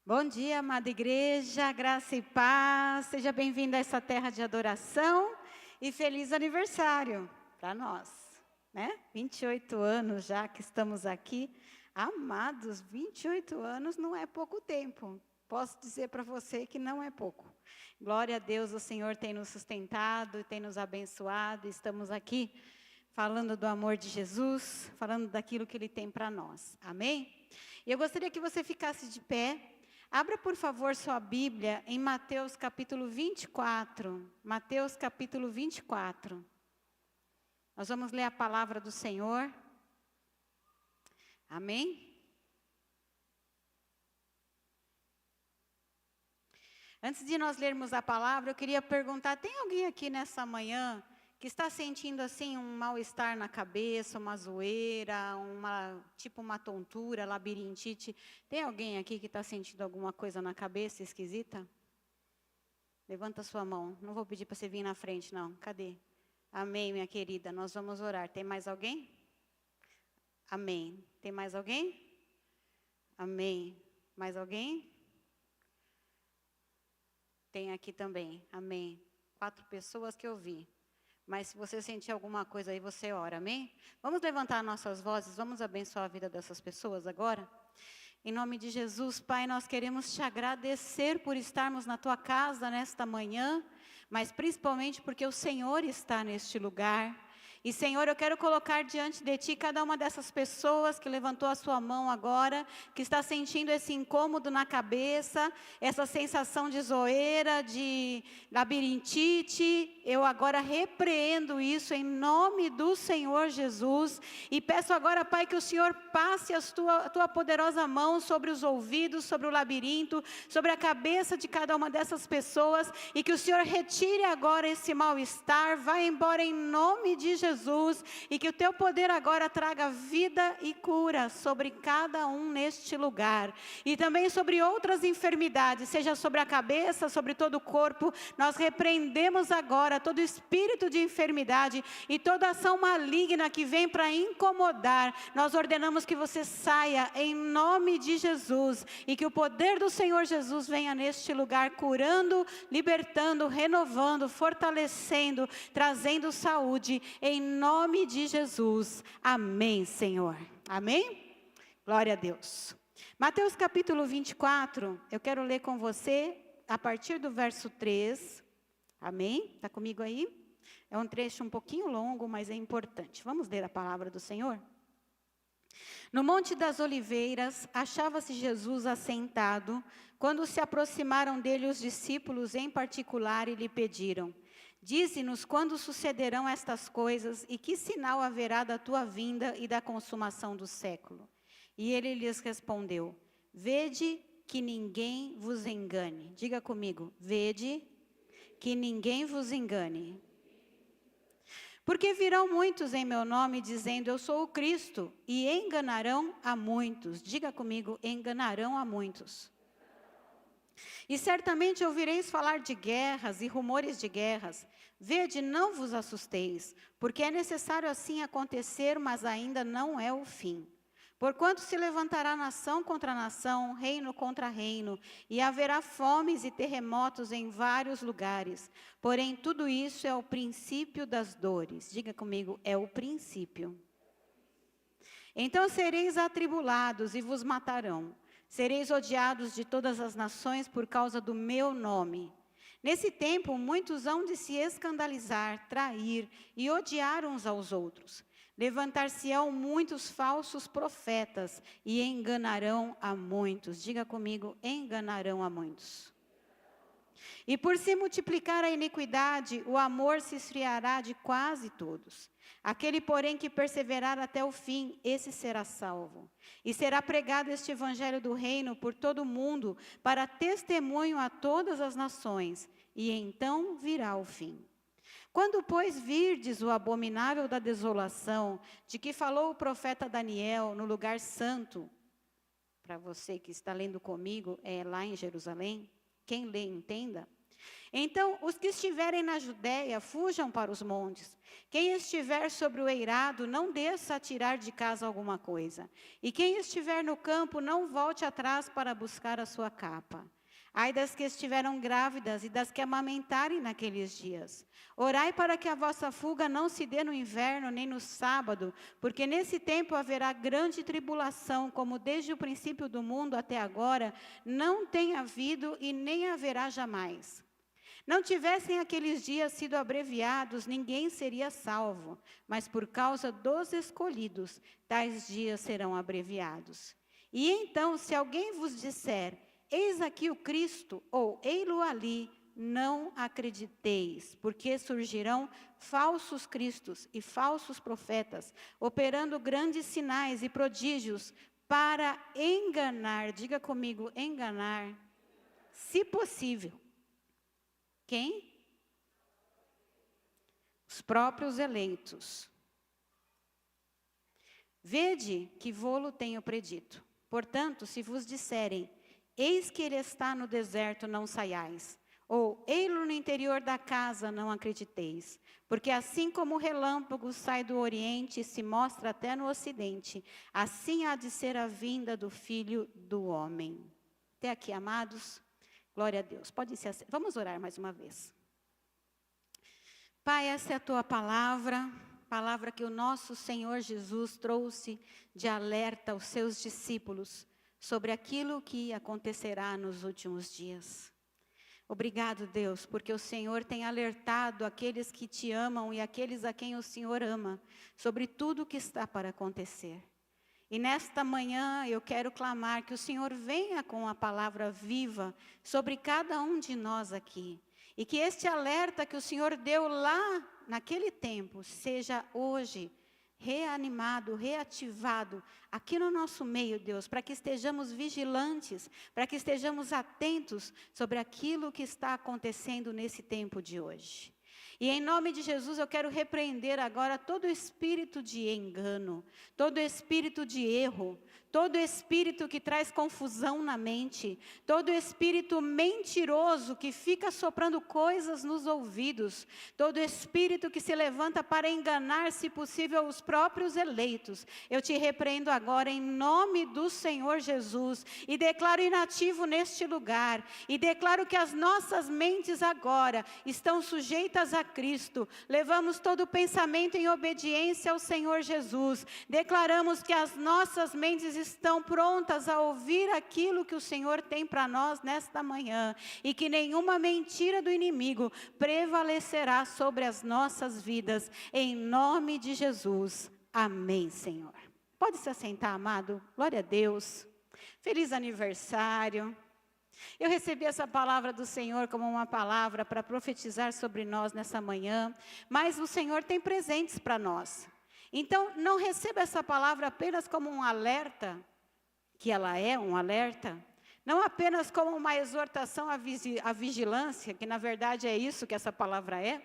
Bom dia, amada igreja, graça e paz. Seja bem-vindo a essa terra de adoração e feliz aniversário para nós, né? 28 anos já que estamos aqui. Amados, 28 anos não é pouco tempo. Posso dizer para você que não é pouco. Glória a Deus, o Senhor tem nos sustentado, tem nos abençoado. Estamos aqui falando do amor de Jesus, falando daquilo que Ele tem para nós. Amém? E eu gostaria que você ficasse de pé. Abra, por favor, sua Bíblia em Mateus capítulo 24. Mateus capítulo 24. Nós vamos ler a palavra do Senhor. Amém? Antes de nós lermos a palavra, eu queria perguntar, tem alguém aqui nessa manhã que está sentindo assim um mal-estar na cabeça, uma zoeira, tipo uma tontura, labirintite? Tem alguém aqui que está sentindo alguma coisa na cabeça esquisita? Levanta sua mão. Não vou pedir para você vir na frente, não. Cadê? Amém, minha querida. Nós vamos orar. Tem mais alguém? Amém. Tem mais alguém? Amém. Mais alguém? Tem aqui também. Amém. 4 pessoas que eu vi. Mas se você sentir alguma coisa aí, você ora, amém? Vamos levantar nossas vozes, vamos abençoar a vida dessas pessoas agora? Em nome de Jesus, Pai, nós queremos te agradecer por estarmos na tua casa nesta manhã, mas principalmente porque o Senhor está neste lugar. E Senhor, eu quero colocar diante de Ti cada uma dessas pessoas que levantou a sua mão agora, que está sentindo esse incômodo na cabeça, essa sensação de zoeira, de labirintite. Eu agora repreendo isso em nome do Senhor Jesus e peço agora, Pai, que o Senhor passe a tua poderosa mão sobre os ouvidos, sobre o labirinto, sobre a cabeça de cada uma dessas pessoas e que o Senhor retire agora esse mal-estar, vá embora em nome de Jesus e que o teu poder agora traga vida e cura sobre cada um neste lugar e também sobre outras enfermidades, seja sobre a cabeça, sobre todo o corpo. Nós repreendemos agora todo espírito de enfermidade e toda ação maligna que vem para incomodar. Nós ordenamos que você saia em nome de Jesus e que o poder do Senhor Jesus venha neste lugar curando, libertando, renovando, fortalecendo, trazendo saúde em nome de Jesus. Amém, Senhor. Amém? Glória a Deus. Mateus capítulo 24, eu quero ler com você a partir do verso 3. Amém? Está comigo aí? É um trecho um pouquinho longo, mas é importante. Vamos ler a palavra do Senhor? No Monte das Oliveiras, achava-se Jesus assentado, quando se aproximaram dele os discípulos em particular e lhe pediram: dize-nos quando sucederão estas coisas e que sinal haverá da tua vinda e da consumação do século. E ele lhes respondeu: vede que ninguém vos engane. Diga comigo: vede que ninguém vos engane. Porque virão muitos em meu nome dizendo: eu sou o Cristo, e enganarão a muitos. Diga comigo: enganarão a muitos. E certamente ouvireis falar de guerras e rumores de guerras. Vede, não vos assusteis, porque é necessário assim acontecer, mas ainda não é o fim. Porquanto se levantará nação contra nação, reino contra reino, e haverá fomes e terremotos em vários lugares. Porém, tudo isso é o princípio das dores. Diga comigo: é o princípio. Então sereis atribulados e vos matarão. Sereis odiados de todas as nações por causa do meu nome. Nesse tempo, muitos hão de se escandalizar, trair e odiar uns aos outros. Levantar-se-ão muitos falsos profetas e enganarão a muitos. Diga comigo: enganarão a muitos. E por se multiplicar a iniquidade, o amor se esfriará de quase todos. Aquele, porém, que perseverar até o fim, esse será salvo. E será pregado este evangelho do reino por todo o mundo, para testemunho a todas as nações, e então virá o fim. Quando, pois, virdes o abominável da desolação, de que falou o profeta Daniel no lugar santo, para você que está lendo comigo, é lá em Jerusalém, quem lê entenda. Então, os que estiverem na Judéia, fujam para os montes. Quem estiver sobre o eirado, não desça a tirar de casa alguma coisa. E quem estiver no campo, não volte atrás para buscar a sua capa. Ai das que estiveram grávidas e das que amamentarem naqueles dias. Orai para que a vossa fuga não se dê no inverno, nem no sábado, porque nesse tempo haverá grande tribulação, como desde o princípio do mundo até agora, não tem havido e nem haverá jamais. Não tivessem aqueles dias sido abreviados, ninguém seria salvo, mas por causa dos escolhidos, tais dias serão abreviados. E então, se alguém vos disser, eis aqui o Cristo, ou ei-lo ali, não acrediteis, porque surgirão falsos cristos e falsos profetas, operando grandes sinais e prodígios para enganar, diga comigo, enganar, se possível. Quem? Os próprios eleitos. Vede que vô-lo tenho predito. Portanto, se vos disserem, eis que ele está no deserto, não saiais. Ou, ei-lo no interior da casa, não acrediteis. Porque assim como o relâmpago sai do oriente e se mostra até no ocidente, assim há de ser a vinda do Filho do Homem. Até aqui, amados. Glória a Deus. Pode ser assim. Vamos orar mais uma vez. Pai, essa é a tua palavra que o nosso Senhor Jesus trouxe de alerta aos seus discípulos sobre aquilo que acontecerá nos últimos dias. Obrigado, Deus, porque o Senhor tem alertado aqueles que te amam e aqueles a quem o Senhor ama sobre tudo o que está para acontecer. E nesta manhã eu quero clamar que o Senhor venha com a palavra viva sobre cada um de nós aqui. E que este alerta que o Senhor deu lá naquele tempo seja hoje reanimado, reativado aqui no nosso meio, Deus, para que estejamos vigilantes, para que estejamos atentos sobre aquilo que está acontecendo nesse tempo de hoje. E em nome de Jesus eu quero repreender agora todo espírito de engano, todo espírito de erro, todo espírito que traz confusão na mente, todo espírito mentiroso que fica soprando coisas nos ouvidos, todo espírito que se levanta para enganar, se possível, os próprios eleitos. Eu te repreendo agora em nome do Senhor Jesus e declaro inativo neste lugar e declaro que as nossas mentes agora estão sujeitas a Cristo. Levamos todo o pensamento em obediência ao Senhor Jesus. Declaramos que as nossas mentes estão prontas a ouvir aquilo que o Senhor tem para nós nesta manhã. E que nenhuma mentira do inimigo prevalecerá sobre as nossas vidas. Em nome de Jesus. Amém, Senhor. Pode se assentar, amado. Glória a Deus. Feliz aniversário. Eu recebi essa palavra do Senhor como uma palavra para profetizar sobre nós nessa manhã, mas o Senhor tem presentes para nós. Então, não receba essa palavra apenas como um alerta, que ela é um alerta, não apenas como uma exortação à vigilância, que na verdade é isso que essa palavra é,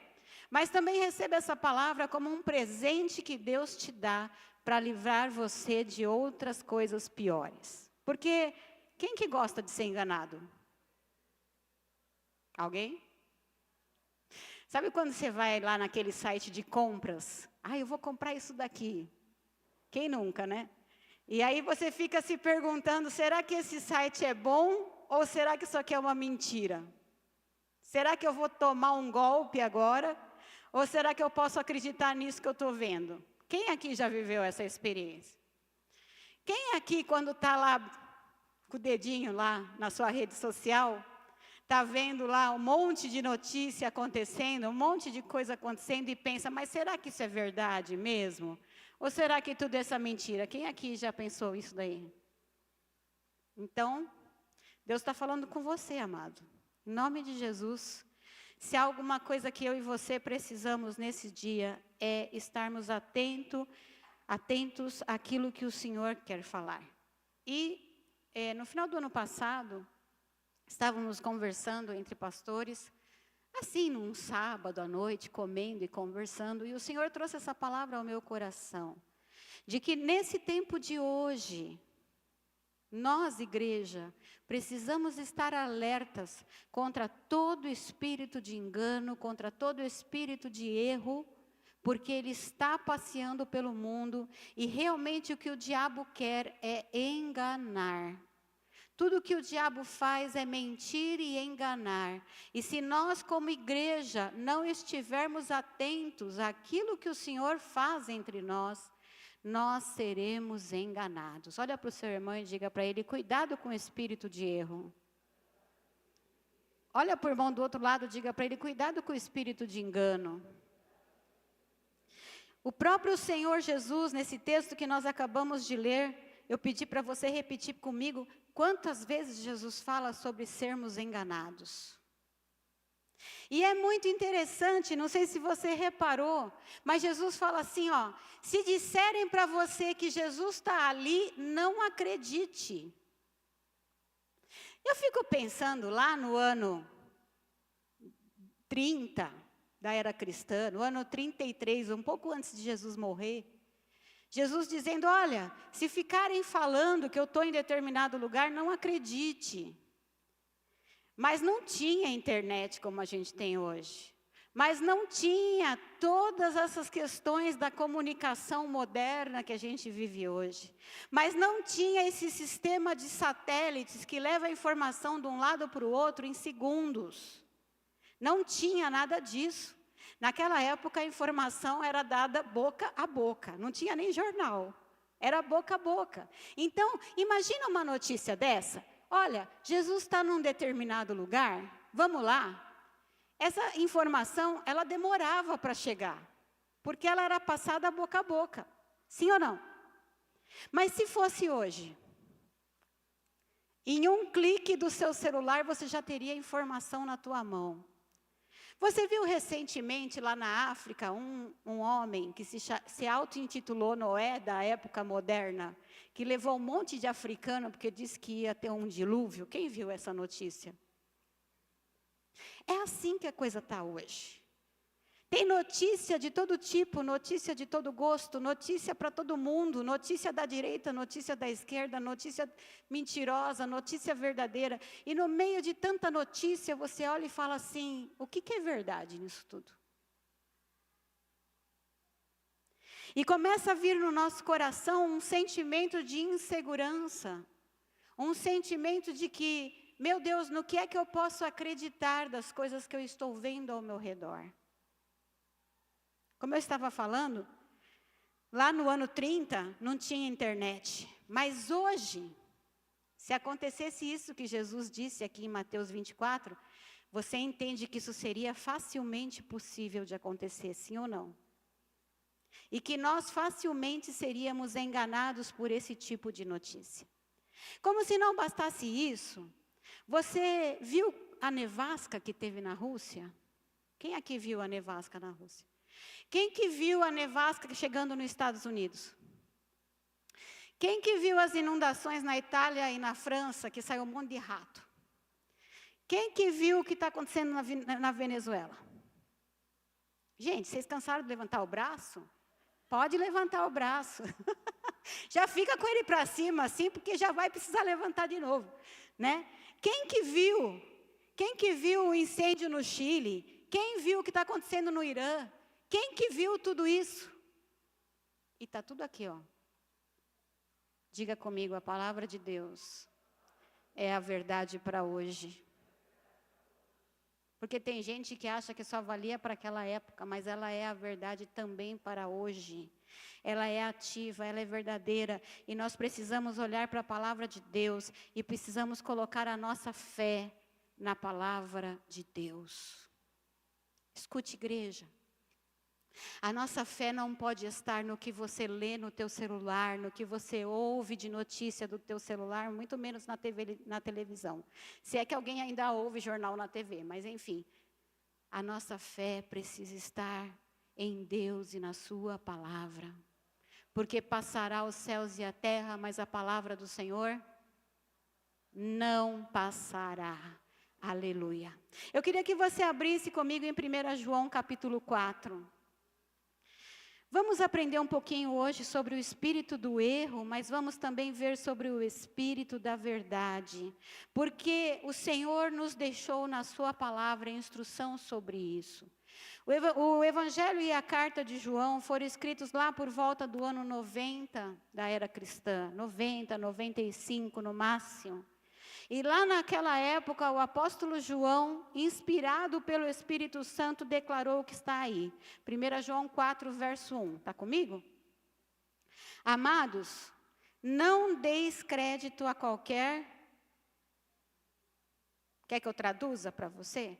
mas também receba essa palavra como um presente que Deus te dá para livrar você de outras coisas piores. Porque quem que gosta de ser enganado? Alguém? Sabe quando você vai lá naquele site de compras? Eu vou comprar isso daqui. Quem nunca, né? E aí você fica se perguntando, será que esse site é bom ou será que isso aqui é uma mentira? Será que eu vou tomar um golpe agora? Ou será que eu posso acreditar nisso que eu estou vendo? Quem aqui já viveu essa experiência? Quem aqui, quando está lá com o dedinho lá na sua rede social, está vendo lá um monte de notícia acontecendo, um monte de coisa acontecendo e pensa, mas será que isso é verdade mesmo? Ou será que tudo é essa mentira? Quem aqui já pensou isso daí? Então, Deus está falando com você, amado. Em nome de Jesus, se há alguma coisa que eu e você precisamos nesse dia, é estarmos atentos àquilo que o Senhor quer falar. E no final do ano passado, estávamos conversando entre pastores, assim, num sábado à noite, comendo e conversando, e o Senhor trouxe essa palavra ao meu coração, de que nesse tempo de hoje, Nós, igreja, precisamos estar alertas contra todo espírito de engano, contra todo espírito de erro, porque ele está passeando pelo mundo e realmente o que o diabo quer é enganar. Tudo que o diabo faz é mentir e enganar. E se nós, como igreja, não estivermos atentos àquilo que o Senhor faz entre nós, nós seremos enganados. Olha para o seu irmão e diga para ele, cuidado com o espírito de erro. Olha para o irmão do outro lado e diga para ele, cuidado com o espírito de engano. O próprio Senhor Jesus, nesse texto que nós acabamos de ler, eu pedi para você repetir comigo, quantas vezes Jesus fala sobre sermos enganados. E é muito interessante, não sei se você reparou, mas Jesus fala assim, ó, se disserem para você que Jesus está ali, não acredite. Eu fico pensando lá no ano 30 da era cristã, no ano 33, um pouco antes de Jesus morrer, Jesus dizendo, olha, se ficarem falando que eu estou em determinado lugar, não acredite. Mas não tinha internet como a gente tem hoje. Mas não tinha todas essas questões da comunicação moderna que a gente vive hoje. Mas não tinha esse sistema de satélites que leva a informação de um lado para o outro em segundos. Não tinha nada disso. Naquela época a informação era dada boca a boca, não tinha nem jornal, era boca a boca. Então, imagina uma notícia dessa, olha, Jesus está num determinado lugar, vamos lá. Essa informação, ela demorava para chegar, porque ela era passada boca a boca, sim ou não? Mas se fosse hoje, em um clique do seu celular você já teria informação na tua mão. Você viu recentemente lá na África um homem que se auto-intitulou Noé da época moderna, que levou um monte de africano porque disse que ia ter um dilúvio? Quem viu essa notícia? É assim que a coisa está hoje. Tem notícia de todo tipo, notícia de todo gosto, notícia para todo mundo, notícia da direita, notícia da esquerda, notícia mentirosa, notícia verdadeira. E no meio de tanta notícia, você olha e fala assim, o que é verdade nisso tudo? E começa a vir no nosso coração um sentimento de insegurança, um sentimento de que, meu Deus, no que é que eu posso acreditar das coisas que eu estou vendo ao meu redor? Como eu estava falando, lá no ano 30 não tinha internet, mas hoje, se acontecesse isso que Jesus disse aqui em Mateus 24, você entende que isso seria facilmente possível de acontecer, sim ou não? E que nós facilmente seríamos enganados por esse tipo de notícia. Como se não bastasse isso, você viu a nevasca que teve na Rússia? Quem aqui viu a nevasca na Rússia? Quem que viu a nevasca chegando nos Estados Unidos? Quem que viu as inundações na Itália e na França, que saiu um monte de rato? Quem que viu o que está acontecendo na Venezuela? Gente, vocês cansaram de levantar o braço? Pode levantar o braço. Já fica com ele para cima assim, porque já vai precisar levantar de novo, né? Quem que viu? Quem que viu o incêndio no Chile? Quem viu o que está acontecendo no Irã? Quem que viu tudo isso? E está tudo aqui, ó. Diga comigo, a palavra de Deus é a verdade para hoje. Porque tem gente que acha que só valia para aquela época, mas ela é a verdade também para hoje. Ela é ativa, ela é verdadeira. E nós precisamos olhar para a palavra de Deus e precisamos colocar a nossa fé na palavra de Deus. Escute, igreja. A nossa fé não pode estar no que você lê no teu celular, no que você ouve de notícia do teu celular, muito menos na televisão. Se é que alguém ainda ouve jornal na TV, mas enfim. A nossa fé precisa estar em Deus e na sua palavra. Porque passará os céus e a terra, mas a palavra do Senhor não passará. Aleluia. Eu queria que você abrisse comigo em 1 João capítulo 4. Vamos aprender um pouquinho hoje sobre o espírito do erro, mas vamos também ver sobre o espírito da verdade, porque o Senhor nos deixou na sua palavra instrução sobre isso. O Evangelho e a carta de João foram escritos lá por volta do ano 90 da era cristã, 90, 95 no máximo. E lá naquela época, o apóstolo João, inspirado pelo Espírito Santo, declarou o que está aí. 1 João 4, verso 1. Está comigo? Amados, não deis crédito a qualquer... Quer que eu traduza para você?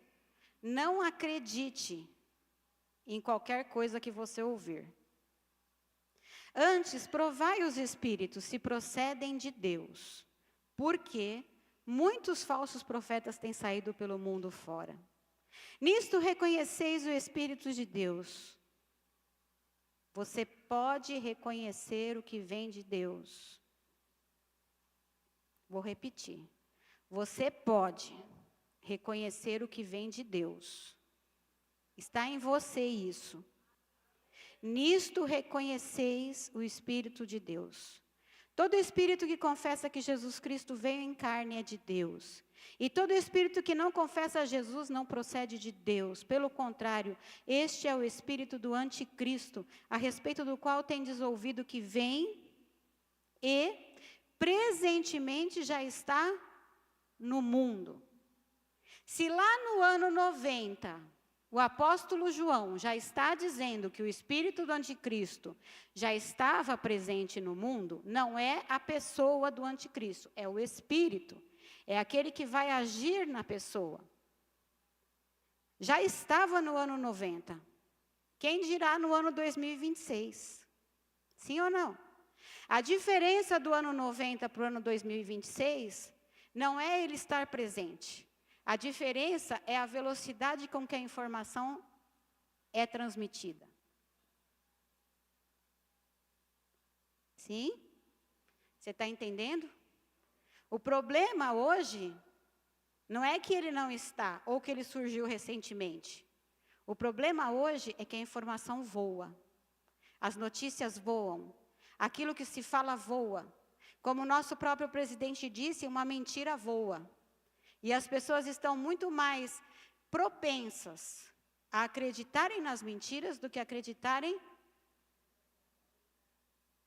Não acredite em qualquer coisa que você ouvir. Antes, provai os espíritos se procedem de Deus, porque muitos falsos profetas têm saído pelo mundo fora. Nisto reconheceis o Espírito de Deus. Você pode reconhecer o que vem de Deus. Vou repetir. Você pode reconhecer o que vem de Deus. Está em você isso. Nisto reconheceis o Espírito de Deus. Todo espírito que confessa que Jesus Cristo veio em carne é de Deus. E todo espírito que não confessa a Jesus não procede de Deus. Pelo contrário, este é o espírito do anticristo, a respeito do qual tendes ouvido que vem e presentemente já está no mundo. Se lá no ano 90... o apóstolo João já está dizendo que o espírito do anticristo já estava presente no mundo, não é a pessoa do anticristo, é o espírito. É aquele que vai agir na pessoa. Já estava no ano 90. Quem dirá no ano 2026? Sim ou não? A diferença do ano 90 para o ano 2026 não é ele estar presente. A diferença é a velocidade com que a informação é transmitida. Sim? Você está entendendo? O problema hoje não é que ele não está, ou que ele surgiu recentemente. O problema hoje é que a informação voa. As notícias voam. Aquilo que se fala voa. Como o nosso próprio presidente disse, uma mentira voa. E as pessoas estão muito mais propensas a acreditarem nas mentiras do que acreditarem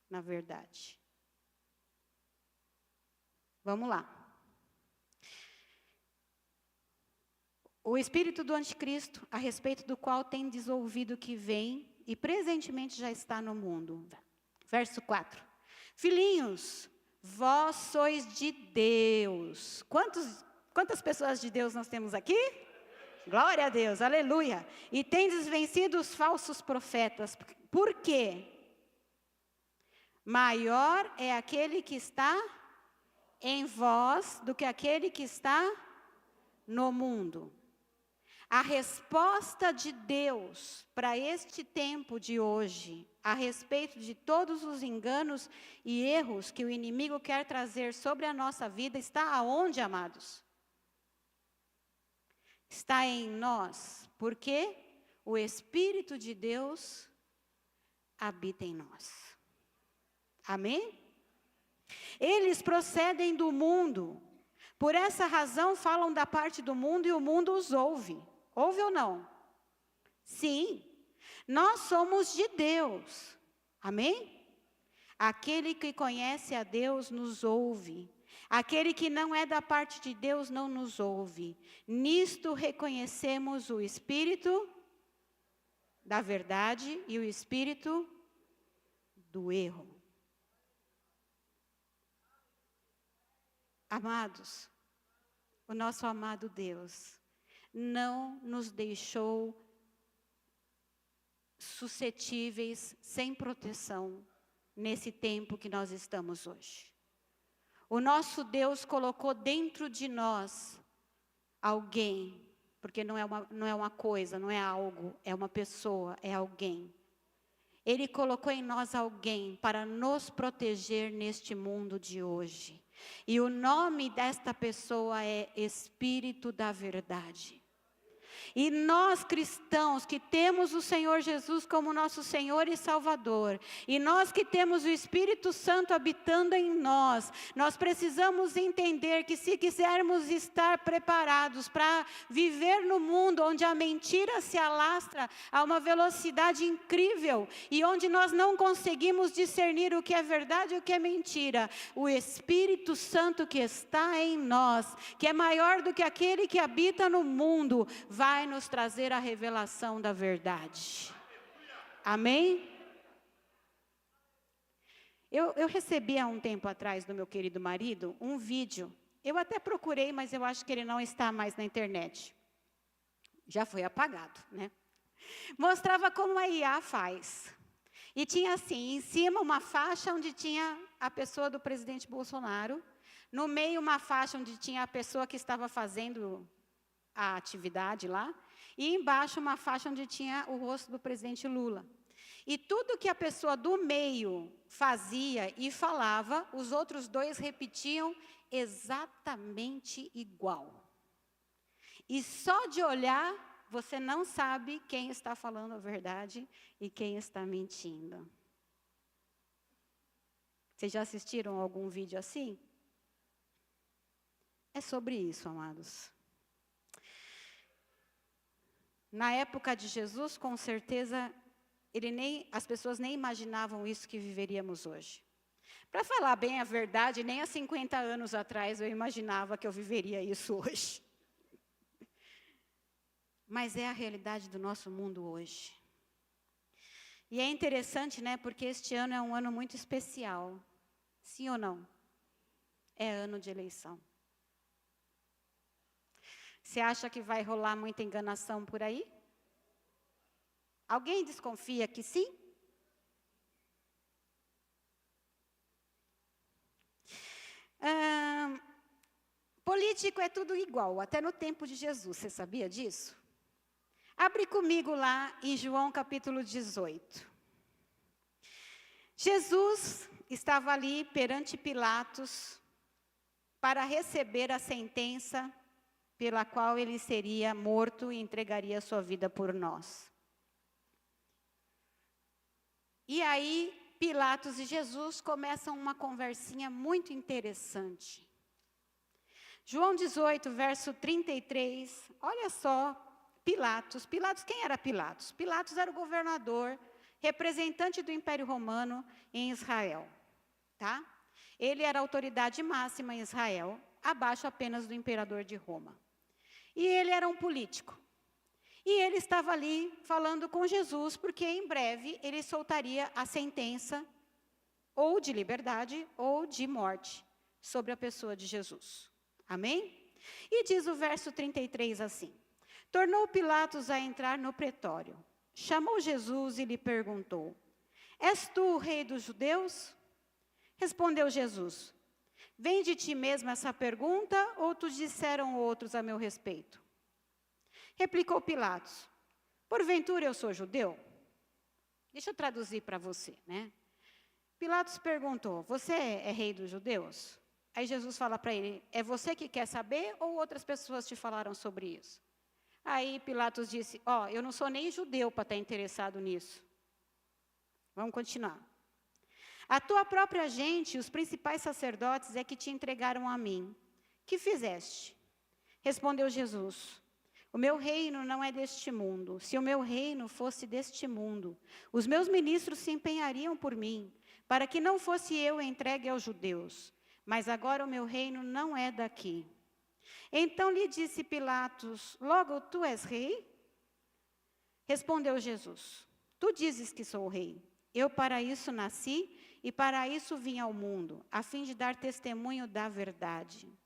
na verdade. Vamos lá. O espírito do anticristo, a respeito do qual tendes ouvido que vem e presentemente já está no mundo. Verso 4. Filhinhos, vós sois de Deus. Quantas pessoas de Deus nós temos aqui? Glória a Deus, aleluia. E tendes vencido os falsos profetas. Por quê? Maior é aquele que está em vós do que aquele que está no mundo. A resposta de Deus para este tempo de hoje, a respeito de todos os enganos e erros que o inimigo quer trazer sobre a nossa vida, está aonde, amados? Está em nós, porque o Espírito de Deus habita em nós. Amém? Eles procedem do mundo, por essa razão falam da parte do mundo e o mundo os ouve. Ouve ou não? Sim, nós somos de Deus. Amém? Aquele que conhece a Deus nos ouve. Aquele que não é da parte de Deus não nos ouve. Nisto reconhecemos o espírito da verdade e o espírito do erro. Amados, o nosso amado Deus não nos deixou suscetíveis, sem proteção, nesse tempo que nós estamos hoje. O nosso Deus colocou dentro de nós alguém, porque não é uma coisa, não é algo, é uma pessoa, é alguém. Ele colocou em nós alguém para nos proteger neste mundo de hoje. E o nome desta pessoa é Espírito da Verdade. E nós cristãos que temos o Senhor Jesus como nosso Senhor e Salvador, e nós que temos o Espírito Santo habitando em nós, nós precisamos entender que se quisermos estar preparados para viver no mundo onde a mentira se alastra a uma velocidade incrível e onde nós não conseguimos discernir o que é verdade e o que é mentira, o Espírito Santo que está em nós, que é maior do que aquele que habita no mundo, vai nos trazer a revelação da verdade. Amém? Eu recebi há um tempo atrás do meu querido marido um vídeo. Eu até procurei, mas eu acho que ele não está mais na internet. Já foi apagado, né? Mostrava como a IA faz. E tinha assim, em cima uma faixa onde tinha a pessoa do presidente Bolsonaro, no meio uma faixa onde tinha a pessoa que estava fazendo a atividade lá, e embaixo uma faixa onde tinha o rosto do presidente Lula. E tudo que a pessoa do meio fazia e falava, os outros dois repetiam exatamente igual. E só de olhar, você não sabe quem está falando a verdade e quem está mentindo. Vocês já assistiram algum vídeo assim? É sobre isso, amados. Na época de Jesus, com certeza, as pessoas nem imaginavam isso que viveríamos hoje. Para falar bem a verdade, nem há 50 anos atrás eu imaginava que eu viveria isso hoje. Mas é a realidade do nosso mundo hoje. E é interessante, né, porque este ano é um ano muito especial. Sim ou não? É ano de eleição. Você acha que vai rolar muita enganação por aí? Alguém desconfia que sim? Político é tudo igual, até no tempo de Jesus, você sabia disso? Abre comigo lá em João capítulo 18. Jesus estava ali perante Pilatos para receber a sentença pela qual ele seria morto e entregaria sua vida por nós. E aí, Pilatos e Jesus começam uma conversinha muito interessante. João 18, verso 33, olha só, Pilatos, quem era Pilatos? Pilatos era o governador, representante do Império Romano em Israel, tá? Ele era a autoridade máxima em Israel, abaixo apenas do imperador de Roma. E ele era um político. E ele estava ali falando com Jesus, porque em breve ele soltaria a sentença ou de liberdade ou de morte sobre a pessoa de Jesus. Amém? E diz o verso 33 assim: tornou Pilatos a entrar no pretório, chamou Jesus e lhe perguntou: és tu o rei dos judeus? Respondeu Jesus: vem de ti mesmo essa pergunta, ou te disseram outros a meu respeito? Replicou Pilatos: porventura eu sou judeu? Deixa eu traduzir para você, né? Pilatos perguntou: você é rei dos judeus? Aí Jesus fala para ele: é você que quer saber ou outras pessoas te falaram sobre isso? Aí Pilatos disse: eu não sou nem judeu para estar interessado nisso. Vamos continuar. A tua própria gente, os principais sacerdotes, é que te entregaram a mim. Que fizeste? Respondeu Jesus: o meu reino não é deste mundo. Se o meu reino fosse deste mundo, os meus ministros se empenhariam por mim, para que não fosse eu entregue aos judeus. Mas agora o meu reino não é daqui. Então lhe disse Pilatos: logo tu és rei? Respondeu Jesus: tu dizes que sou rei. Eu para isso nasci e para isso vim ao mundo, a fim de dar testemunho da verdade.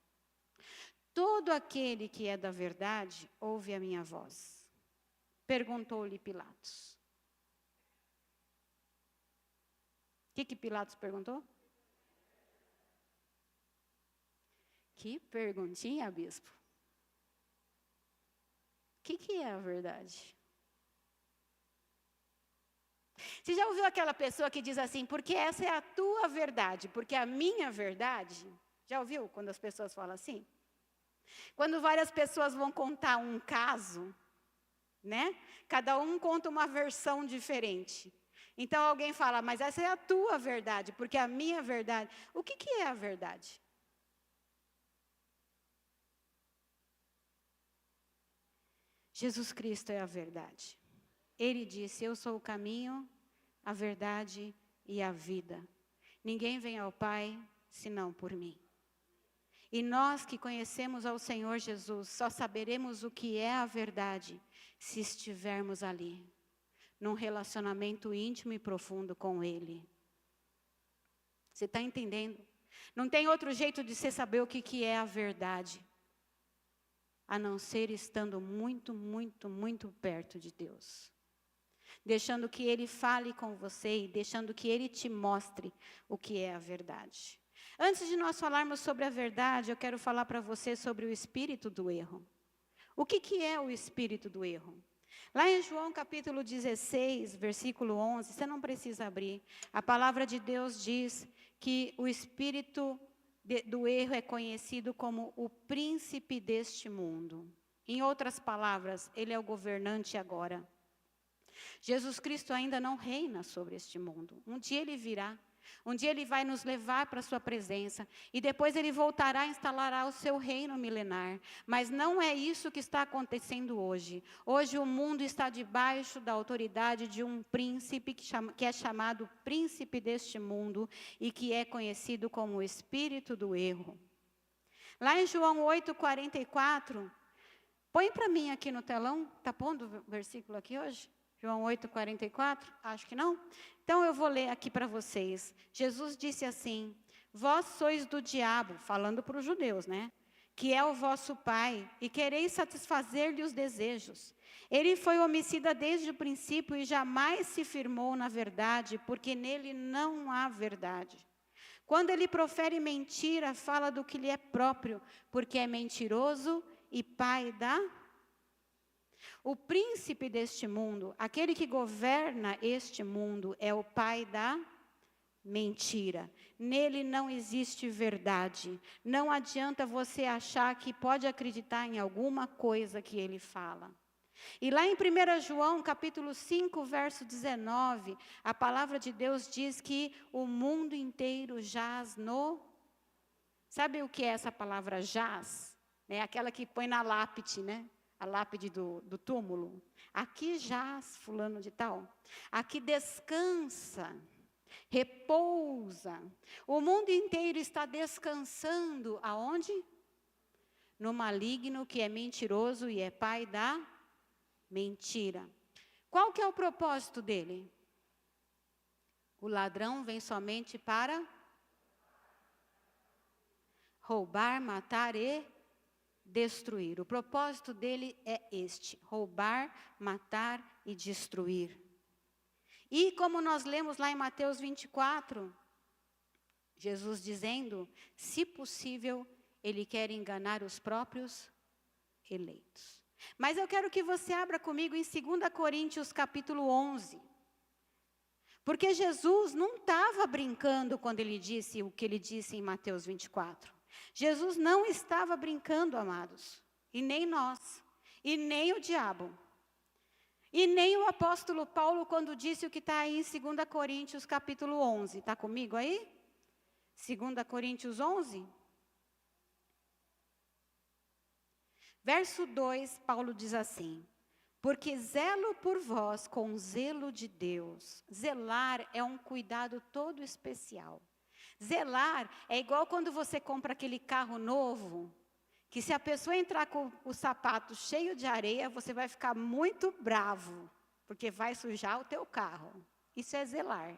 Todo aquele que é da verdade ouve a minha voz. Perguntou-lhe Pilatos. O que Pilatos perguntou? Que perguntinha, bispo. O que é a verdade? Você já ouviu aquela pessoa que diz assim: porque essa é a tua verdade, porque a minha verdade? Já ouviu quando as pessoas falam assim? Quando várias pessoas vão contar um caso, né? Cada um conta uma versão diferente. Então alguém fala, mas essa é a tua verdade, porque a minha verdade. O que é a verdade? Jesus Cristo é a verdade. Ele disse, eu sou o caminho, a verdade e a vida. Ninguém vem ao Pai senão por mim. E nós que conhecemos ao Senhor Jesus, só saberemos o que é a verdade se estivermos ali, num relacionamento íntimo e profundo com Ele. Você está entendendo? Não tem outro jeito de você saber o que é a verdade, a não ser estando muito, muito, muito perto de Deus. Deixando que Ele fale com você e deixando que Ele te mostre o que é a verdade. Antes de nós falarmos sobre a verdade, eu quero falar para você sobre o espírito do erro. O que é o espírito do erro? Lá em João capítulo 16, versículo 11, você não precisa abrir. A palavra de Deus diz que o espírito do erro é conhecido como o príncipe deste mundo. Em outras palavras, ele é o governante agora. Jesus Cristo ainda não reina sobre este mundo. Um dia ele virá. Um dia ele vai nos levar para a sua presença. E depois ele voltará e instalará o seu reino milenar. Mas não é isso que está acontecendo hoje. Hoje o mundo está debaixo da autoridade de um príncipe que é chamado príncipe deste mundo. E que é conhecido como o espírito do erro. Lá em João 8:44. Põe para mim aqui no telão. Está pondo o versículo aqui hoje? João 8:44? Acho que não. Então eu vou ler aqui para vocês. Jesus disse assim, vós sois do diabo, falando para os judeus, né? Que é o vosso pai, e quereis satisfazer-lhe os desejos. Ele foi homicida desde o princípio e jamais se firmou na verdade, porque nele não há verdade. Quando ele profere mentira, fala do que lhe é próprio, porque é mentiroso e pai da... O príncipe deste mundo, aquele que governa este mundo, é o pai da mentira. Nele não existe verdade. Não adianta você achar que pode acreditar em alguma coisa que ele fala. E lá em 1 João, capítulo 5, verso 19, a palavra de Deus diz que o mundo inteiro jaz no... Sabe o que é essa palavra jaz? É aquela que põe na lápide, né? A lápide do túmulo. Aqui jaz fulano de tal. Aqui descansa, repousa. O mundo inteiro está descansando aonde? No maligno que é mentiroso e é pai da mentira. Qual que é o propósito dele? O ladrão vem somente para roubar, matar e destruir. O propósito dele é este: roubar, matar e destruir. E como nós lemos lá em Mateus 24, Jesus dizendo, se possível, ele quer enganar os próprios eleitos. Mas eu quero que você abra comigo em 2 Coríntios capítulo 11. Porque Jesus não estava brincando quando ele disse o que ele disse em Mateus 24. Jesus não estava brincando, amados, e nem nós, e nem o diabo, e nem o apóstolo Paulo quando disse o que está aí em 2 Coríntios capítulo 11. Está comigo aí? 2 Coríntios 11. Verso 2, Paulo diz assim, porque zelo por vós com zelo de Deus. Zelar é um cuidado todo especial. Zelar é igual quando você compra aquele carro novo, que se a pessoa entrar com o sapato cheio de areia, você vai ficar muito bravo, porque vai sujar o teu carro. Isso é zelar.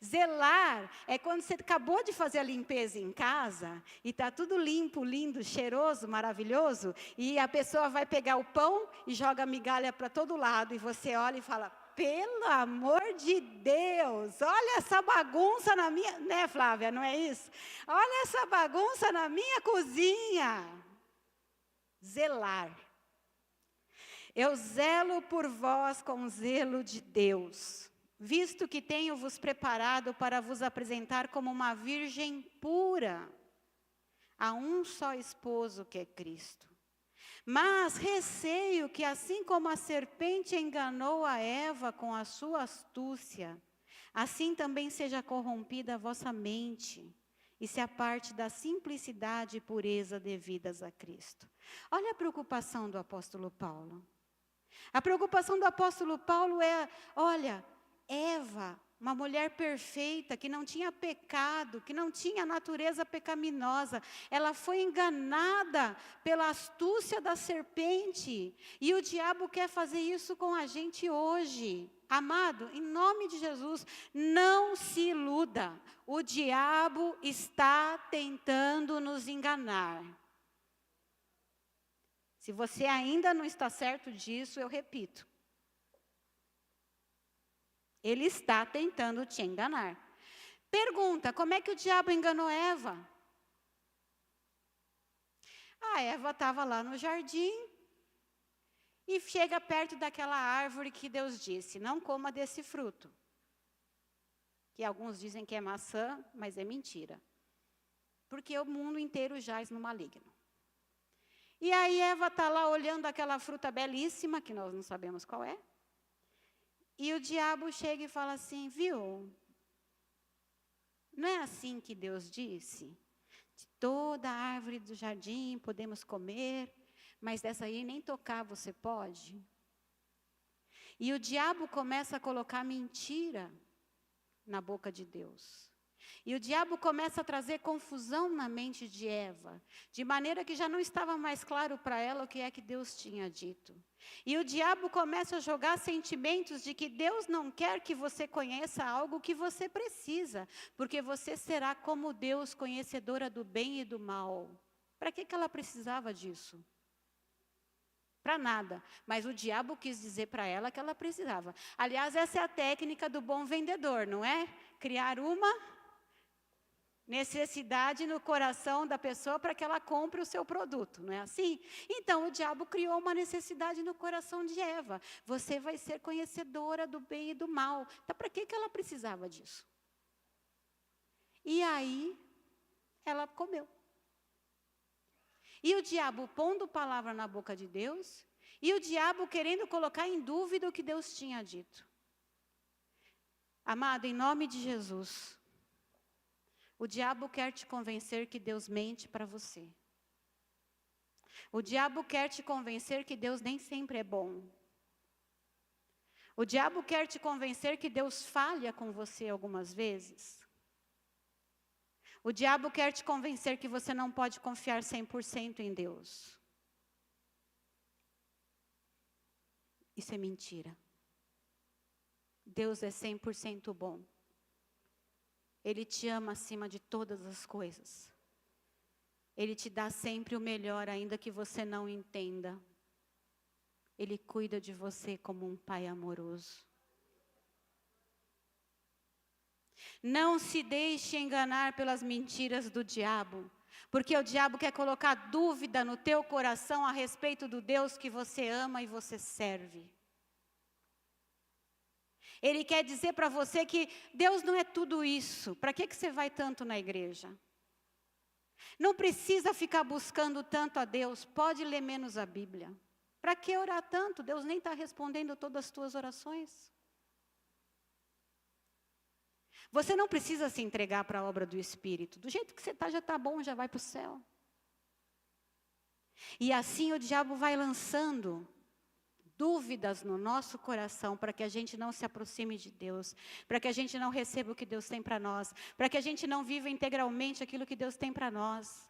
Zelar é quando você acabou de fazer a limpeza em casa, e está tudo limpo, lindo, cheiroso, maravilhoso, e a pessoa vai pegar o pão e joga a migalha para todo lado, e você olha e fala, pelo amor de Deus, olha essa bagunça na minha... Né, Flávia, não é isso? Olha essa bagunça na minha cozinha. Zelar. Eu zelo por vós com zelo de Deus, visto que tenho-vos preparado para vos apresentar como uma virgem pura, a um só esposo que é Cristo. Mas receio que, assim como a serpente enganou a Eva com a sua astúcia, assim também seja corrompida a vossa mente e se aparte da simplicidade e pureza devidas a Cristo. Olha a preocupação do apóstolo Paulo. A preocupação do apóstolo Paulo é, olha, Eva, uma mulher perfeita, que não tinha pecado, que não tinha natureza pecaminosa, ela foi enganada pela astúcia da serpente. E o diabo quer fazer isso com a gente hoje. Amado, em nome de Jesus, não se iluda. O diabo está tentando nos enganar. Se você ainda não está certo disso, eu repito. Ele está tentando te enganar. Pergunta, como é que o diabo enganou Eva? A Eva estava lá no jardim e chega perto daquela árvore que Deus disse, não coma desse fruto. Que alguns dizem que é maçã, mas é mentira. Porque o mundo inteiro jaz no maligno. E aí Eva está lá olhando aquela fruta belíssima, que nós não sabemos qual é. E o diabo chega e fala assim, viu? Não é assim que Deus disse? De toda a árvore do jardim podemos comer, mas dessa aí nem tocar você pode. E o diabo começa a colocar mentira na boca de Deus. E o diabo começa a trazer confusão na mente de Eva, de maneira que já não estava mais claro para ela o que é que Deus tinha dito. E o diabo começa a jogar sentimentos de que Deus não quer que você conheça algo que você precisa, porque você será como Deus, conhecedora do bem e do mal. Para que ela precisava disso? Para nada, mas o diabo quis dizer para ela que ela precisava. Aliás, essa é a técnica do bom vendedor, não é? Criar uma necessidade no coração da pessoa para que ela compre o seu produto, não é assim? Então, o diabo criou uma necessidade no coração de Eva. Você vai ser conhecedora do bem e do mal. Então, para que ela precisava disso? E aí, ela comeu. E o diabo pondo palavra na boca de Deus, e o diabo querendo colocar em dúvida o que Deus tinha dito. Amado, em nome de Jesus, o diabo quer te convencer que Deus mente para você. O diabo quer te convencer que Deus nem sempre é bom. O diabo quer te convencer que Deus falha com você algumas vezes. O diabo quer te convencer que você não pode confiar 100% em Deus. Isso é mentira. Deus é 100% bom. Ele te ama acima de todas as coisas. Ele te dá sempre o melhor, ainda que você não entenda. Ele cuida de você como um pai amoroso. Não se deixe enganar pelas mentiras do diabo, porque o diabo quer colocar dúvida no teu coração a respeito do Deus que você ama e você serve. Ele quer dizer para você que Deus não é tudo isso. Para que você vai tanto na igreja? Não precisa ficar buscando tanto a Deus. Pode ler menos a Bíblia. Para que orar tanto? Deus nem está respondendo todas as tuas orações. Você não precisa se entregar para a obra do Espírito. Do jeito que você está, já está bom, já vai para o céu. E assim o diabo vai lançando dúvidas no nosso coração para que a gente não se aproxime de Deus, para que a gente não receba o que Deus tem para nós, para que a gente não viva integralmente aquilo que Deus tem para nós.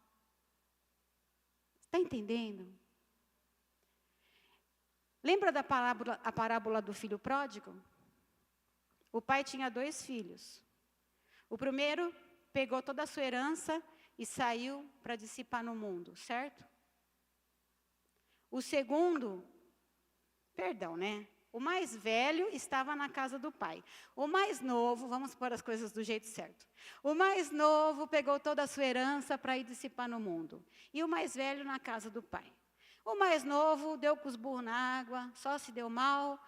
Está entendendo? Lembra da parábola do filho pródigo? O pai tinha 2 filhos. O primeiro pegou toda a sua herança e saiu para dissipar no mundo, certo? O segundo, o mais velho estava na casa do pai. O mais novo, vamos pôr as coisas do jeito certo. O mais novo pegou toda a sua herança para ir dissipar no mundo. E o mais velho na casa do pai. O mais novo deu com os burros na água, só se deu mal,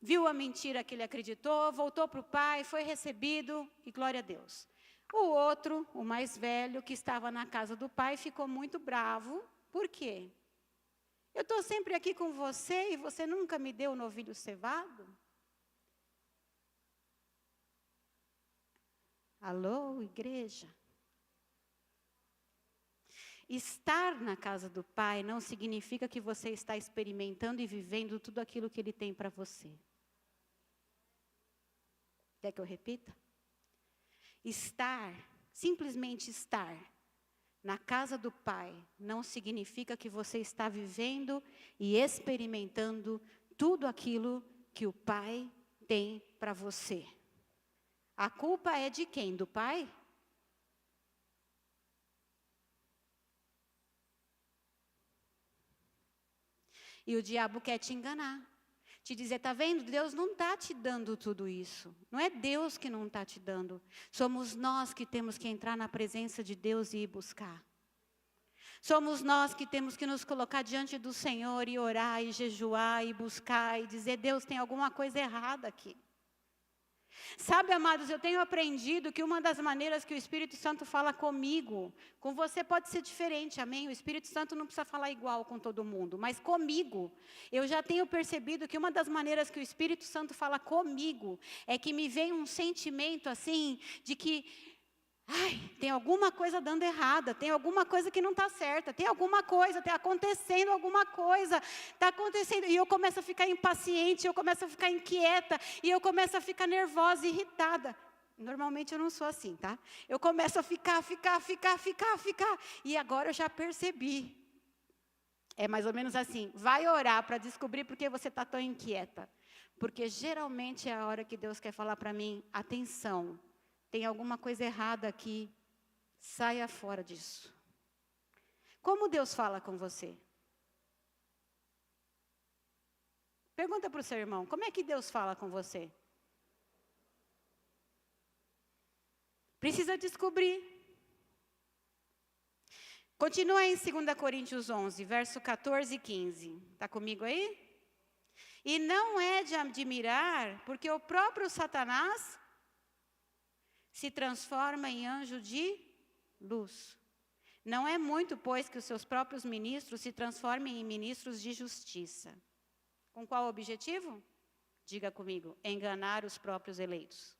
viu a mentira que ele acreditou, voltou para o pai, foi recebido e glória a Deus. O outro, o mais velho, que estava na casa do pai, ficou muito bravo. Por quê? Eu estou sempre aqui com você e você nunca me deu novilho cevado? Alô, igreja? Estar na casa do Pai não significa que você está experimentando e vivendo tudo aquilo que Ele tem para você. Quer que eu repita? Estar, simplesmente estar na casa do Pai não significa que você está vivendo e experimentando tudo aquilo que o Pai tem para você. A culpa é de quem? Do Pai? E o diabo quer te enganar. Te dizer, tá vendo? Deus não está te dando tudo isso. Não é Deus que não está te dando. Somos nós que temos que entrar na presença de Deus e ir buscar. Somos nós que temos que nos colocar diante do Senhor e orar e jejuar e buscar e dizer, Deus, tem alguma coisa errada aqui. Sabe, amados, eu tenho aprendido que uma das maneiras que o Espírito Santo fala comigo, com você pode ser diferente, amém? O Espírito Santo não precisa falar igual com todo mundo, mas comigo, eu já tenho percebido que uma das maneiras que o Espírito Santo fala comigo, é que me vem um sentimento assim, de que, ai, tem alguma coisa dando errada, tem alguma coisa que não está certa, tem alguma coisa, está acontecendo alguma coisa, está acontecendo, e eu começo a ficar impaciente, eu começo a ficar inquieta, e eu começo a ficar nervosa, irritada. Normalmente eu não sou assim, tá? Eu começo a ficar, e agora eu já percebi. É mais ou menos assim, vai orar para descobrir por que você está tão inquieta. Porque geralmente é a hora que Deus quer falar para mim, atenção, tem alguma coisa errada aqui, saia fora disso. Como Deus fala com você? Pergunta para o seu irmão, como é que Deus fala com você? Precisa descobrir. Continua em 2 Coríntios 11, verso 14 e 15. Está comigo aí? E não é de admirar, porque o próprio Satanás se transforma em anjo de luz. Não é muito, pois, que os seus próprios ministros se transformem em ministros de justiça. Com qual objetivo? Diga comigo, enganar os próprios eleitos.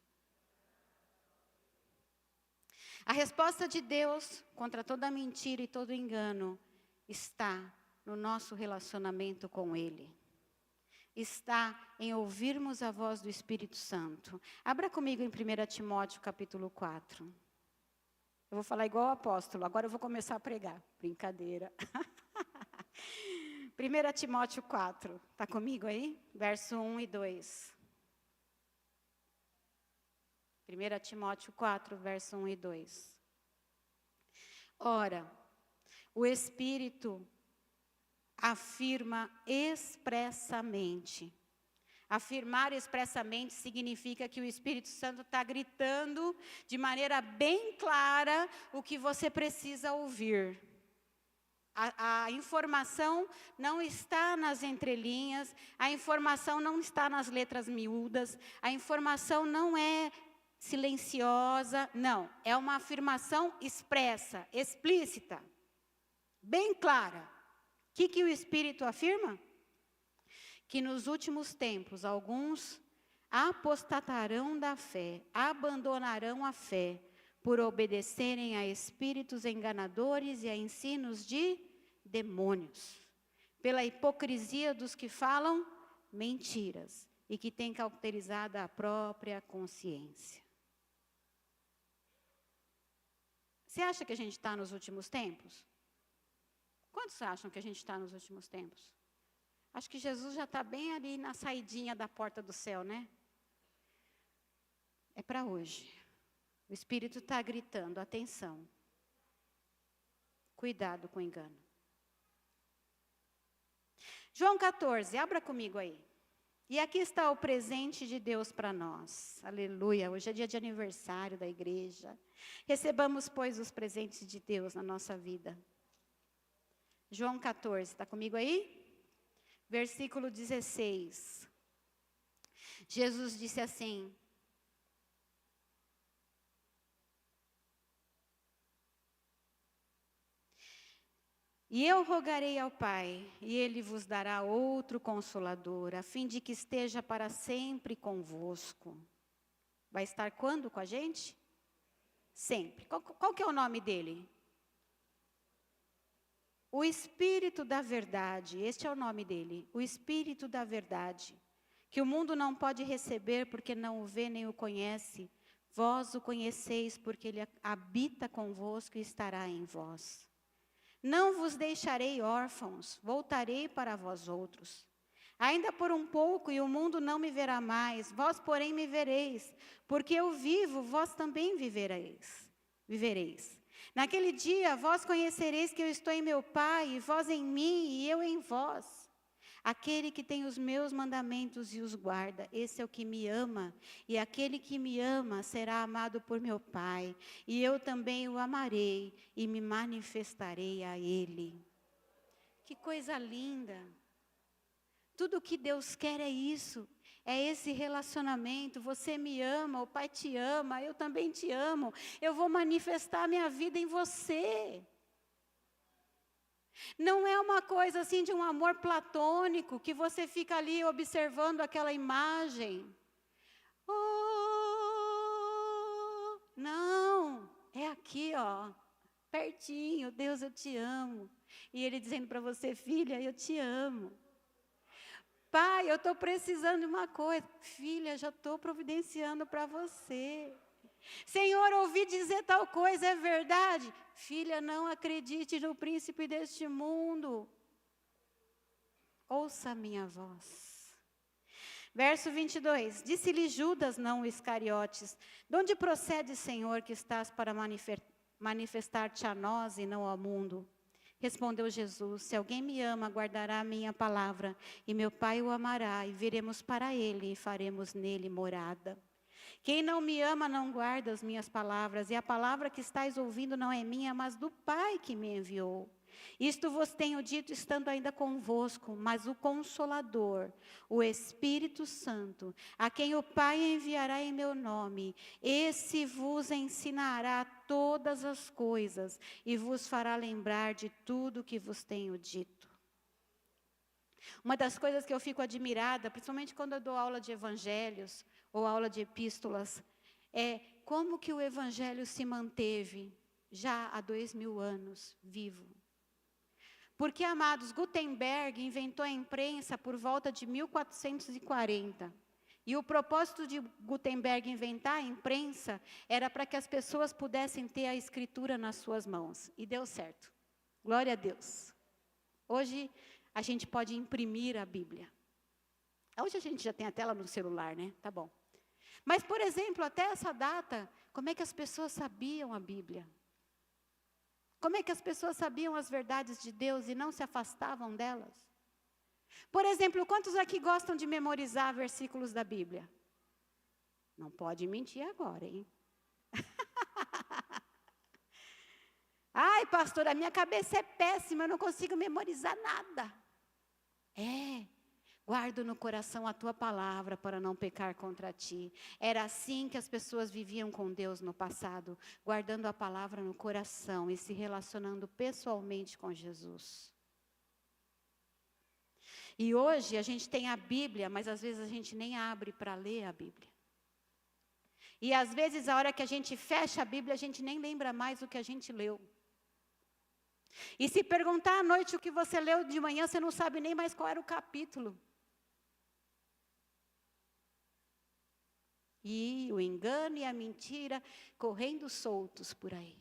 A resposta de Deus contra toda mentira e todo engano está no nosso relacionamento com Ele. Está em ouvirmos a voz do Espírito Santo. Abra comigo em 1 Timóteo capítulo 4. Eu vou falar igual o apóstolo, agora eu vou começar a pregar. Brincadeira. 1 Timóteo 4, está comigo aí? Verso 1 e 2. 1 Timóteo 4, verso 1 e 2. Ora, o Espírito afirma expressamente. Afirmar expressamente significa que o Espírito Santo está gritando de maneira bem clara o que você precisa ouvir. A informação não está nas entrelinhas, a informação não está nas letras miúdas, a informação não é silenciosa, não. É uma afirmação expressa, explícita, bem clara. O que o Espírito afirma? Que nos últimos tempos alguns apostatarão da fé, abandonarão a fé, por obedecerem a espíritos enganadores e a ensinos de demônios, pela hipocrisia dos que falam mentiras e que têm cauterizado a própria consciência. Você acha que a gente está nos últimos tempos? Quantos acham que a gente está nos últimos tempos? Acho que Jesus já está bem ali na saidinha da porta do céu, né? É para hoje. O Espírito está gritando, atenção. Cuidado com o engano. João 14, abra comigo aí. E aqui está o presente de Deus para nós. Aleluia, hoje é dia de aniversário da igreja. Recebamos, pois, os presentes de Deus na nossa vida. João 14, está comigo aí? Versículo 16. Jesus disse assim: E eu rogarei ao Pai, e Ele vos dará outro Consolador, a fim de que esteja para sempre convosco. Vai estar quando com a gente? Sempre. Qual que é o nome dele? O Espírito da Verdade, este é o nome dele. O Espírito da Verdade, que o mundo não pode receber porque não o vê nem o conhece. Vós o conheceis porque ele habita convosco e estará em vós. Não vos deixarei órfãos, voltarei para vós outros. Ainda por um pouco e o mundo não me verá mais, vós porém me vereis, porque eu vivo, vós também vivereis. Naquele dia vós conhecereis que eu estou em meu Pai, e vós em mim e eu em vós. Aquele que tem os meus mandamentos e os guarda, esse é o que me ama, e aquele que me ama será amado por meu Pai, e eu também o amarei e me manifestarei a ele. Que coisa linda! Tudo o que Deus quer é isso, é esse relacionamento. Você me ama, o Pai te ama, eu também te amo, eu vou manifestar minha vida em você. Não é uma coisa assim de um amor platônico, que você fica ali observando aquela imagem. Oh, não, é aqui, ó, pertinho, Deus, eu te amo. E Ele dizendo para você, filha, eu te amo. Pai, eu estou precisando de uma coisa. Filha, já estou providenciando para você. Senhor, ouvi dizer tal coisa, é verdade? Filha, não acredite no príncipe deste mundo. Ouça a minha voz. Verso 22. Disse-lhe Judas, não Iscariotes, de onde procede, Senhor, que estás para manifestar-te a nós e não ao mundo? Respondeu Jesus, se alguém me ama, guardará a minha palavra, e meu Pai o amará, e viremos para ele, e faremos nele morada. Quem não me ama não guarda as minhas palavras, e a palavra que estáis ouvindo não é minha, mas do Pai que me enviou. Isto vos tenho dito estando ainda convosco, mas o Consolador, o Espírito Santo, a quem o Pai enviará em meu nome, esse vos ensinará todas as coisas e vos fará lembrar de tudo que vos tenho dito. Uma das coisas que eu fico admirada, principalmente quando eu dou aula de evangelhos ou aula de epístolas, é como que o evangelho se manteve já há 2000 anos vivo. Porque, amados, Gutenberg inventou a imprensa por volta de 1440. E o propósito de Gutenberg inventar a imprensa era para que as pessoas pudessem ter a escritura nas suas mãos. E deu certo. Glória a Deus. Hoje a gente pode imprimir a Bíblia. Hoje a gente já tem a tela no celular, né? Tá bom. Mas, por exemplo, até essa data, como é que as pessoas sabiam a Bíblia? Como é que as pessoas sabiam as verdades de Deus e não se afastavam delas? Por exemplo, quantos aqui gostam de memorizar versículos da Bíblia? Não pode mentir agora, hein? Ai, pastor, a minha cabeça é péssima, eu não consigo memorizar nada. Guardo no coração a tua palavra para não pecar contra ti. Era assim que as pessoas viviam com Deus no passado, guardando a palavra no coração e se relacionando pessoalmente com Jesus. E hoje a gente tem a Bíblia, mas às vezes a gente nem abre para ler a Bíblia. E às vezes a hora que a gente fecha a Bíblia, a gente nem lembra mais o que a gente leu. E se perguntar à noite o que você leu de manhã, você não sabe nem mais qual era o capítulo. E o engano e a mentira correndo soltos por aí.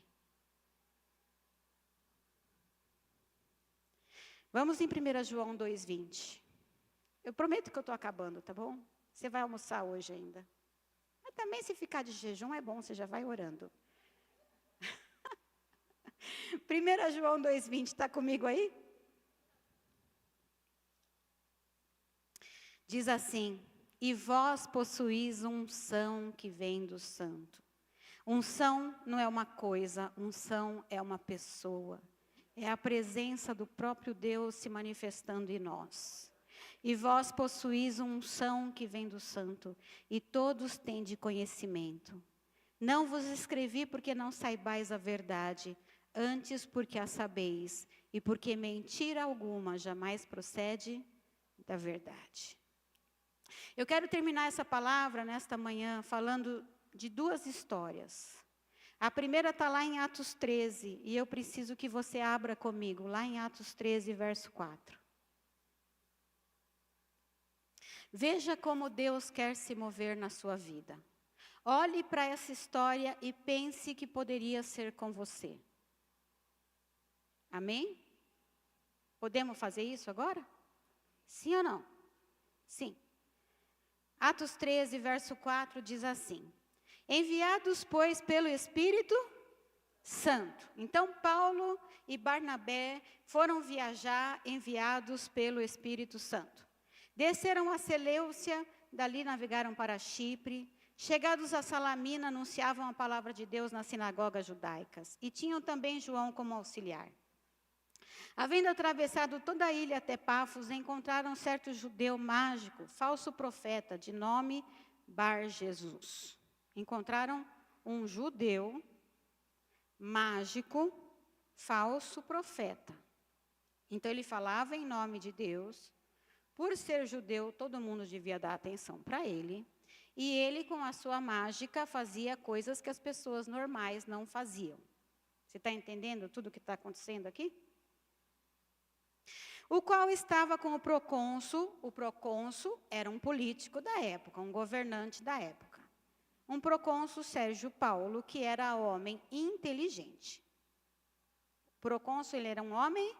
Vamos em 1 João 2,20. Eu prometo que eu estou acabando, tá bom? Você vai almoçar hoje ainda. Mas também se ficar de jejum é bom, você já vai orando. 1 João 2,20, está comigo aí? Diz assim: e vós possuís unção que vem do Santo. Unção não é uma coisa, unção é uma pessoa. É a presença do próprio Deus se manifestando em nós. E vós possuís unção que vem do Santo, e todos tende conhecimento. Não vos escrevi porque não saibais a verdade, antes porque a sabeis, e porque mentira alguma jamais procede da verdade. Eu quero terminar essa palavra nesta manhã falando de duas histórias. A primeira está lá em Atos 13, e eu preciso que você abra comigo, lá em Atos 13, verso 4. Veja como Deus quer se mover na sua vida. Olhe para essa história e pense que poderia ser com você. Amém? Podemos fazer isso agora? Sim ou não? Sim. Atos 13, verso 4 diz assim: enviados, pois, pelo Espírito Santo. Então, Paulo e Barnabé foram viajar enviados pelo Espírito Santo. Desceram a Seleucia, dali navegaram para Chipre. Chegados a Salamina, anunciavam a palavra de Deus nas sinagogas judaicas. E tinham também João como auxiliar. Havendo atravessado toda a ilha até Pafos, encontraram certo judeu mágico, falso profeta, de nome Bar-Jesus. Encontraram um judeu mágico, falso profeta. Então ele falava em nome de Deus. Por ser judeu, todo mundo devia dar atenção para ele. E ele, com a sua mágica, fazia coisas que as pessoas normais não faziam. Você está entendendo tudo o que está acontecendo aqui? O qual estava com o procônsul. O procônsul era um político da época, um governante da época. Um procônsul, Sérgio Paulo, que era homem inteligente. O procônsul, ele era um homem.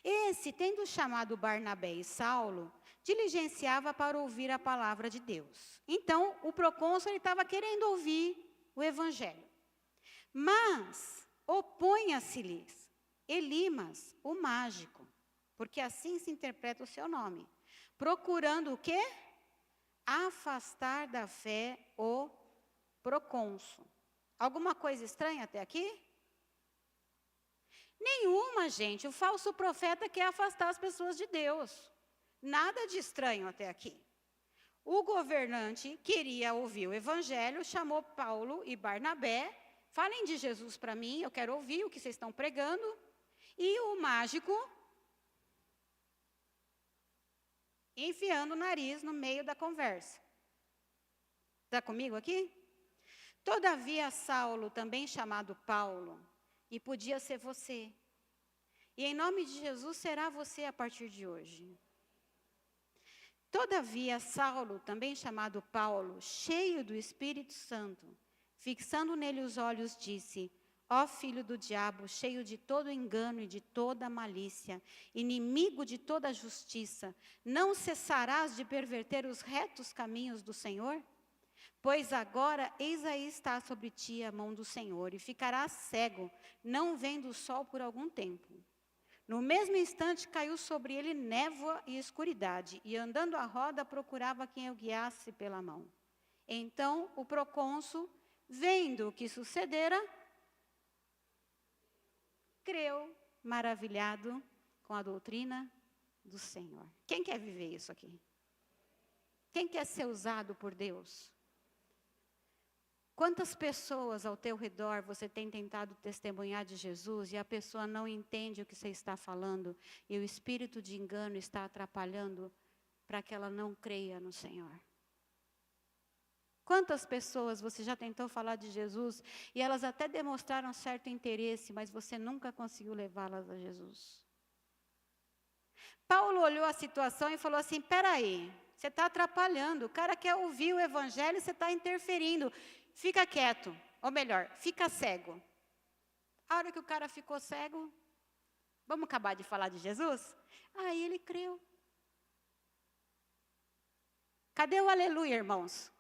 Esse, tendo chamado Barnabé e Saulo, diligenciava para ouvir a palavra de Deus. Então, o procônsul estava querendo ouvir o evangelho. Mas, opunha-se-lhes Elimas, o mágico, porque assim se interpreta o seu nome, procurando o quê? Afastar da fé o procônsul. Alguma coisa estranha até aqui? Nenhuma, gente. O falso profeta quer afastar as pessoas de Deus. Nada de estranho até aqui. O governante queria ouvir o evangelho, chamou Paulo e Barnabé. Falem de Jesus para mim, eu quero ouvir o que vocês estão pregando. E o mágico enfiando o nariz no meio da conversa. Está comigo aqui? Todavia, Saulo, também chamado Paulo, e podia ser você. E em nome de Jesus será você a partir de hoje. Todavia, Saulo, também chamado Paulo, cheio do Espírito Santo, fixando nele os olhos, disse: ó filho do diabo, cheio de todo engano e de toda malícia, inimigo de toda justiça, não cessarás de perverter os retos caminhos do Senhor? Pois agora, eis aí está sobre ti a mão do Senhor, e ficarás cego, não vendo o sol por algum tempo. No mesmo instante caiu sobre ele névoa e escuridade, e andando à roda procurava quem o guiasse pela mão. Então o procônsul, vendo o que sucedera, creu, maravilhado com a doutrina do Senhor. Quem quer viver isso aqui? Quem quer ser usado por Deus? Quantas pessoas ao teu redor você tem tentado testemunhar de Jesus e a pessoa não entende o que você está falando e o espírito de engano está atrapalhando para que ela não creia no Senhor? Quantas pessoas você já tentou falar de Jesus e elas até demonstraram certo interesse, mas você nunca conseguiu levá-las a Jesus? Paulo olhou a situação e falou assim: peraí, você está atrapalhando, o cara quer ouvir o evangelho e você está interferindo. Fica quieto, ou melhor, fica cego. A hora que o cara ficou cego, vamos acabar de falar de Jesus? Aí ele creu. Cadê o aleluia, irmãos?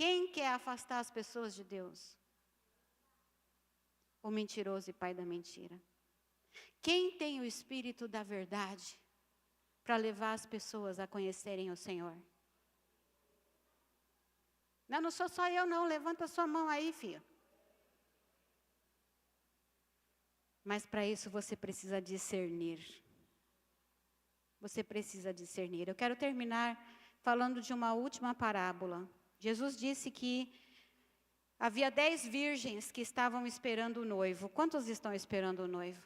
Quem quer afastar as pessoas de Deus? O mentiroso e pai da mentira. Quem tem o espírito da verdade para levar as pessoas a conhecerem o Senhor? Não sou só eu não, levanta sua mão aí, filho. Mas para isso você precisa discernir. Você precisa discernir. Eu quero terminar falando de uma última parábola. Jesus disse que Havia 10 virgens que estavam esperando o noivo. Quantos estão esperando o noivo?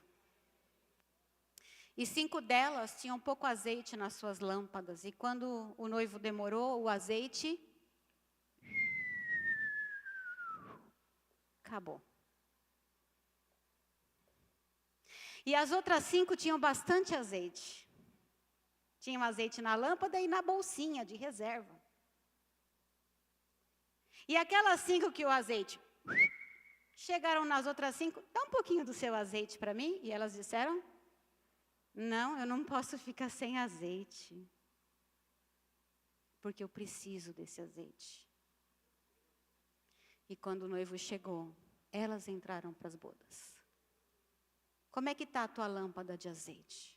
E 5 delas tinham pouco azeite nas suas lâmpadas. E quando o noivo demorou, o azeite acabou. E as outras 5 tinham bastante azeite. Tinham azeite na lâmpada e na bolsinha de reserva. E aquelas 5 que o azeite... Chegaram nas outras 5, dá um pouquinho do seu azeite para mim. E elas disseram... Não, eu não posso ficar sem azeite. Porque eu preciso desse azeite. E quando o noivo chegou, elas entraram para as bodas. Como é que está a tua lâmpada de azeite?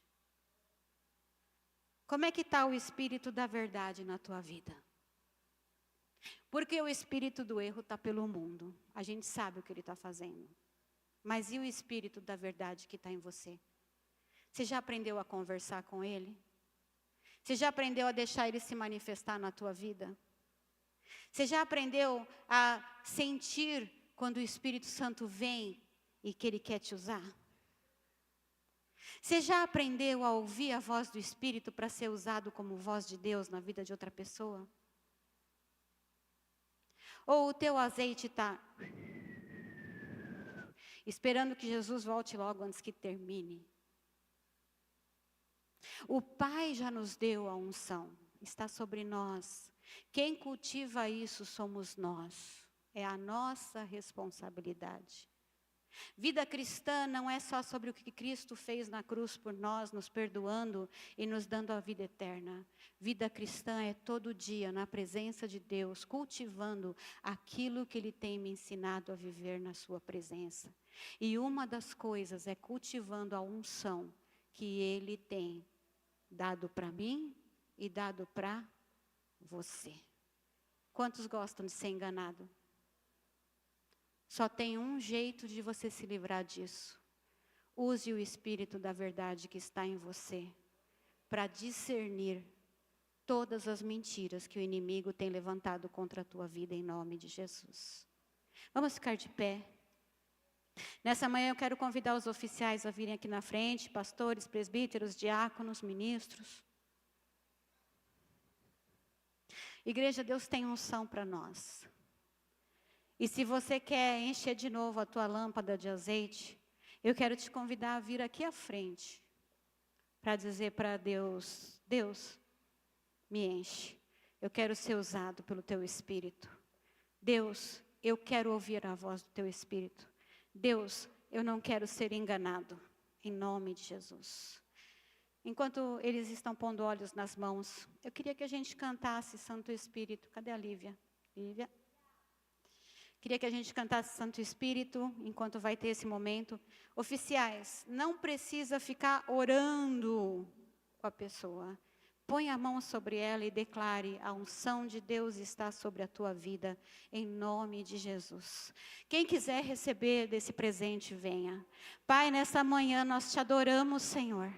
Como é que está o espírito da verdade na tua vida? Porque o espírito do erro está pelo mundo. A gente sabe o que ele está fazendo. Mas e o espírito da verdade que está em você? Você já aprendeu a conversar com ele? Você já aprendeu a deixar ele se manifestar na tua vida? Você já aprendeu a sentir quando o Espírito Santo vem e que ele quer te usar? Você já aprendeu a ouvir a voz do Espírito para ser usado como voz de Deus na vida de outra pessoa? Ou o teu azeite está esperando que Jesus volte logo antes que termine? O Pai já nos deu a unção, está sobre nós. Quem cultiva isso somos nós. É a nossa responsabilidade. Vida cristã não é só sobre o que Cristo fez na cruz por nós, nos perdoando e nos dando a vida eterna. Vida cristã é todo dia na presença de Deus, cultivando aquilo que Ele tem me ensinado a viver na sua presença. E uma das coisas é cultivando a unção que Ele tem dado para mim e dado para você. Quantos gostam de ser enganado? Só tem um jeito de você se livrar disso. Use o Espírito da verdade que está em você para discernir todas as mentiras que o inimigo tem levantado contra a tua vida em nome de Jesus. Vamos ficar de pé. Nessa manhã eu quero convidar os oficiais a virem aqui na frente, pastores, presbíteros, diáconos, ministros. Igreja, Deus tem unção para nós. E se você quer encher de novo a tua lâmpada de azeite, eu quero te convidar a vir aqui à frente, para dizer para Deus, Deus, me enche. Eu quero ser usado pelo teu Espírito. Deus, eu quero ouvir a voz do teu Espírito. Deus, eu não quero ser enganado, em nome de Jesus. Enquanto eles estão pondo olhos nas mãos, eu queria que a gente cantasse Santo Espírito. Cadê a Lívia? Lívia? Queria que a gente cantasse Santo Espírito, enquanto vai ter esse momento. Oficiais, não precisa ficar orando com a pessoa. Põe a mão sobre ela e declare: a unção de Deus está sobre a tua vida, em nome de Jesus. Quem quiser receber desse presente, venha. Pai, nessa manhã nós te adoramos, Senhor.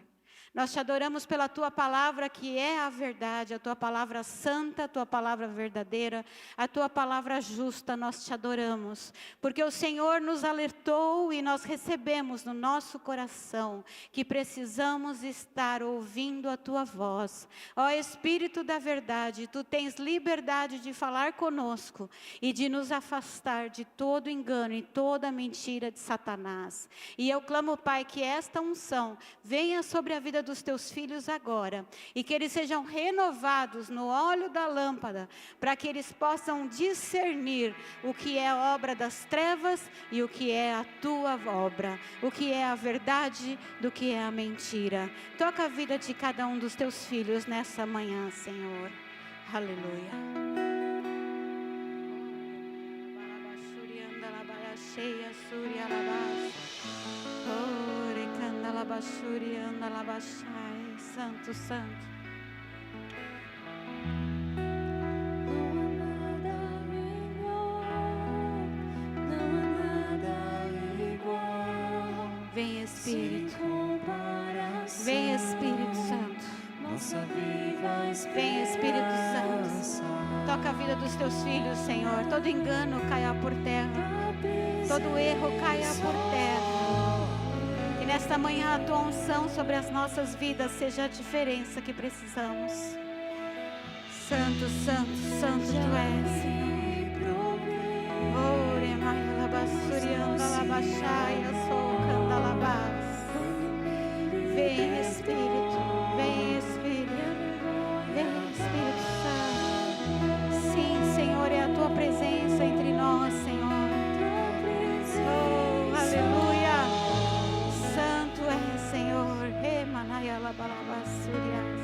Nós te adoramos pela tua palavra que é a verdade, a tua palavra santa, a tua palavra verdadeira, a tua palavra justa. Nós te adoramos, porque o Senhor nos alertou e nós recebemos no nosso coração que precisamos estar ouvindo a tua voz. Ó Espírito da verdade, tu tens liberdade de falar conosco e de nos afastar de todo engano e toda mentira de Satanás. E eu clamo, Pai, que esta unção venha sobre a vida dos teus filhos agora, e que eles sejam renovados no óleo da lâmpada, para que eles possam discernir o que é obra das trevas e o que é a tua obra, o que é a verdade do que é a mentira. Toca a vida de cada um dos teus filhos nessa manhã, Senhor. Aleluia. Santo, santo. Vem Espírito, vem Espírito Santo, vem Espírito Santo, toca a vida dos teus filhos, Senhor. Todo engano caia por terra. Todo erro caia por terra. Que nesta manhã a tua unção sobre as nossas vidas seja a diferença que precisamos. Santo, santo, santo tu és, Senhor. Ore, Maia, Labassurianda, Labaxaia, Soucanda, Labás. Vem, Espírito, vem, Espírito, vem, Espírito Santo. Sim, Senhor, é a tua presença entre nós, Senhor. Oh, aleluia. Santo é, Senhor. Remanaya, Labalabassurias.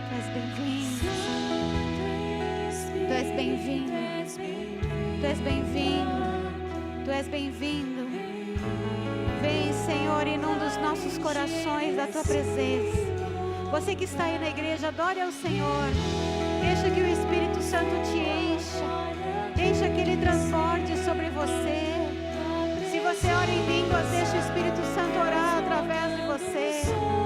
Tu és bem-vindo. Tu és bem-vindo. Tu és bem-vindo. Tu és bem-vindo. Vem, Senhor, inunda os nossos corações da tua presença. Você que está aí na igreja, adore ao Senhor. Deixa que o Espírito Santo te encha. Deixa que Ele transborde sobre você. Se você ora em línguas, deixa o Espírito Santo orar através de você.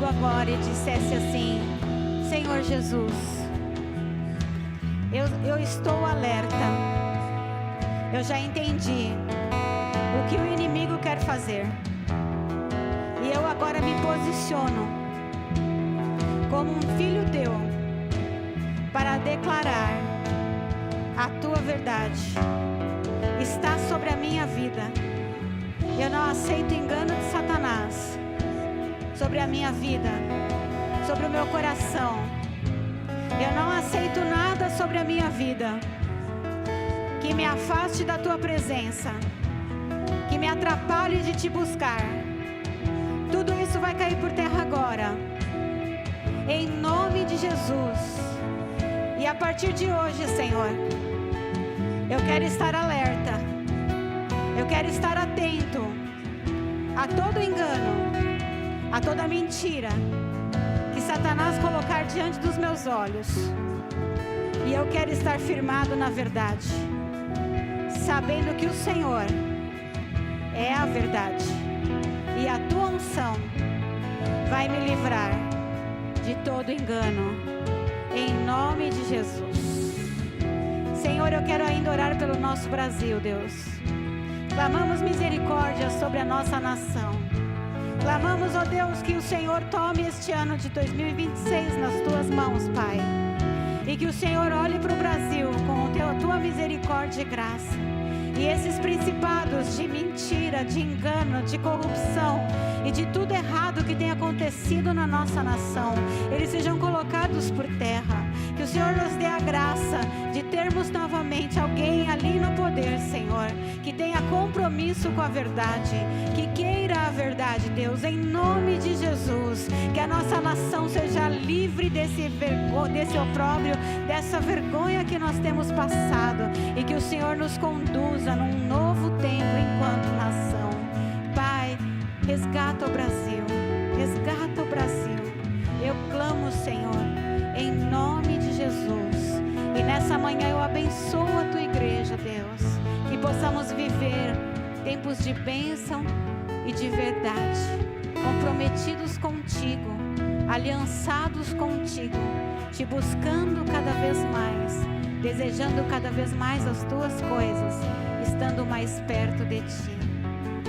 Agora e dissesse assim: Senhor Jesus, eu estou alerta, eu já entendi o que o inimigo quer fazer e eu agora me posiciono como um filho teu para declarar a tua verdade está sobre a minha vida. Eu não aceito engano de Satanás sobre a minha vida, sobre o meu coração. Eu não aceito nada sobre a minha vida que me afaste da tua presença, que me atrapalhe de te buscar. isso vai cair por terra agora. Em nome de Jesus. E a partir de hoje, Senhor, eu quero estar alerta. Eu quero estar atento a todo engano, a toda mentira que Satanás colocar diante dos meus olhos. E eu quero estar firmado na verdade, sabendo que o Senhor é a verdade. E a tua unção vai me livrar de todo engano, em nome de Jesus. Senhor, eu quero ainda orar pelo nosso Brasil, Deus. Clamamos misericórdia sobre a nossa nação. Clamamos, ó Deus, que o Senhor tome este ano de 2026 nas tuas mãos, Pai. E que o Senhor olhe para o Brasil com a tua misericórdia e graça. E esses principados de mentira, de engano, de corrupção e de tudo errado que tem acontecido na nossa nação, eles sejam colocados por terra. Que o Senhor nos dê a graça de termos novamente alguém ali no poder, Senhor, que tenha compromisso com a verdade, que queira a verdade, Deus, em nome de Jesus. Que a nossa nação seja livre desse opróbrio, dessa vergonha que nós temos passado, e que o Senhor nos conduza num novo tempo enquanto nação. Pai, resgata o Brasil, resgata o Brasil. Eu clamo, Senhor, em nome de Jesus. E nessa manhã eu abençoo a tua igreja, Deus, que possamos viver tempos de bênção e de verdade, comprometidos contigo, aliançados contigo, te buscando cada vez mais, desejando cada vez mais as tuas coisas, estando mais perto de ti.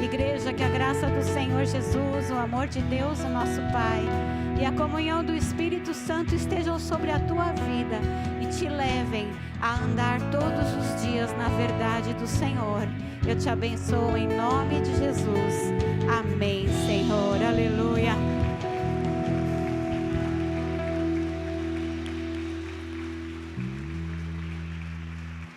Igreja, que a graça do Senhor Jesus, o amor de Deus, o nosso Pai, e a comunhão do Espírito Santo estejam sobre a tua vida e te levem a andar todos os dias na verdade do Senhor. Eu te abençoo em nome de Jesus. Amém, Senhor. Aleluia.